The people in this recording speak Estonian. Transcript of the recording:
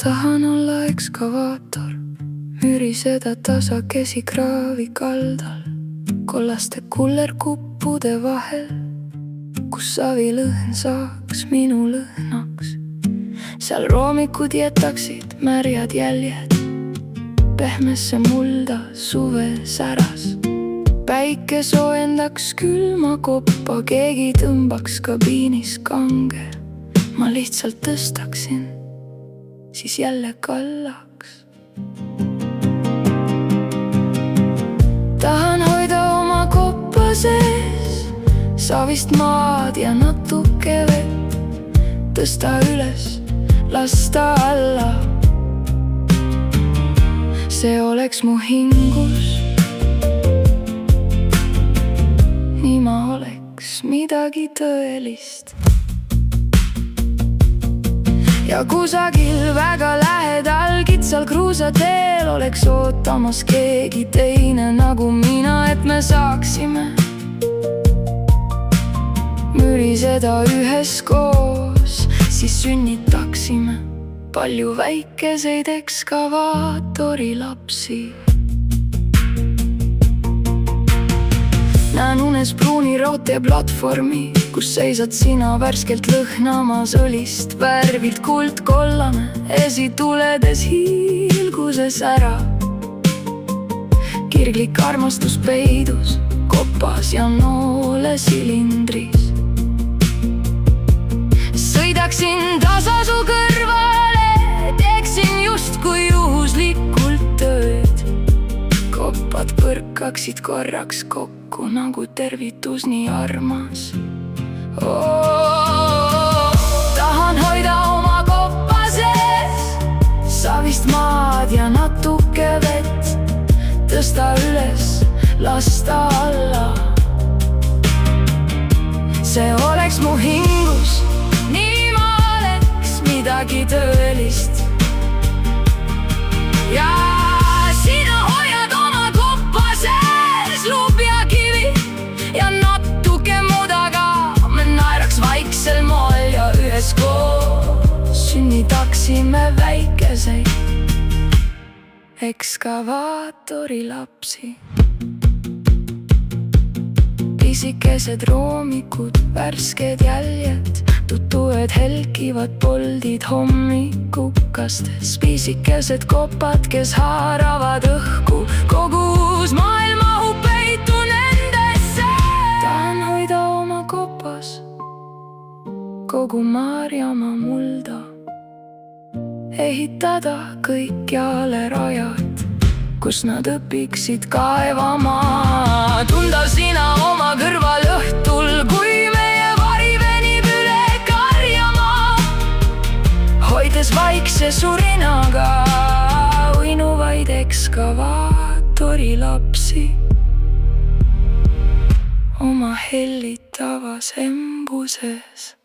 tahan olla ekskavaator, müriseda tasakesi kraavi kaldal, kollaste kullerkuppude vahel, kus savilõhn saaks minu lõhnaks. Seal roomikud jätaksid märjad jäljed pehmesse mulda suve säras. Päike soojendaks külma koppa, keegi tõmbaks kabiinis kange. Ma lihtsalt tõstaksin, siis jälle kallaks. Tahan hoida oma koppa sees savist maad ja natuke vett, tõsta üles, lasta alla. See oleks mu hingus, nii ma oleks midagi tõelist. Ja kusagil väga lähedal kitsal kruusateel oleks ootamas keegi teine nagu mina, et me saaksime müriseda üheskoos, siis sünnitaksime palju väikeseid ekskavaatori lapsi. Näen unes pruuni raudteeplatvormi, kus seisad sina värskelt lõhnamas õlist, värvilt kuldkollane, esituledes hiilguses ära. Kirglik armastus peidus kopas ja noole silindris. Sõidaksin tasa su kõrvale, teeksin justkui juhuslikult tööd. Koppad põrkaksid korraks kokku nagu tervitus nii armas. Tahan hoida oma koppa sees savist maad ja natuke vett, tõsta üles, lasta alla. See oleks mu hingus, nii ma oleks midagi tõelist. Ja sina hoiad oma koppa sees luup ja kivi ja natuke mudaga. Me naeraks vaiksel moel ja üheskoos sünnitaksime väikeseid ekskavaatori lapsi. Pisikesed roomikud, värsked jäljed, tutued helkivad poldid hommikukastes. Pisikesed kopad, kes haaravad õhku, kogus maailm mahub peitu nendesse. Tahan hoida oma kopas kogu Maarjamaa mulda, ehitada kõikjale rajad, kus nad õpiksid kaevama. Tunda sina oma kõrval õhtul, kui meie vari venib üle karjamaa, hoides vaikse surinaga uinuvaid ekskavaatori lapsi oma hellitavas embuses.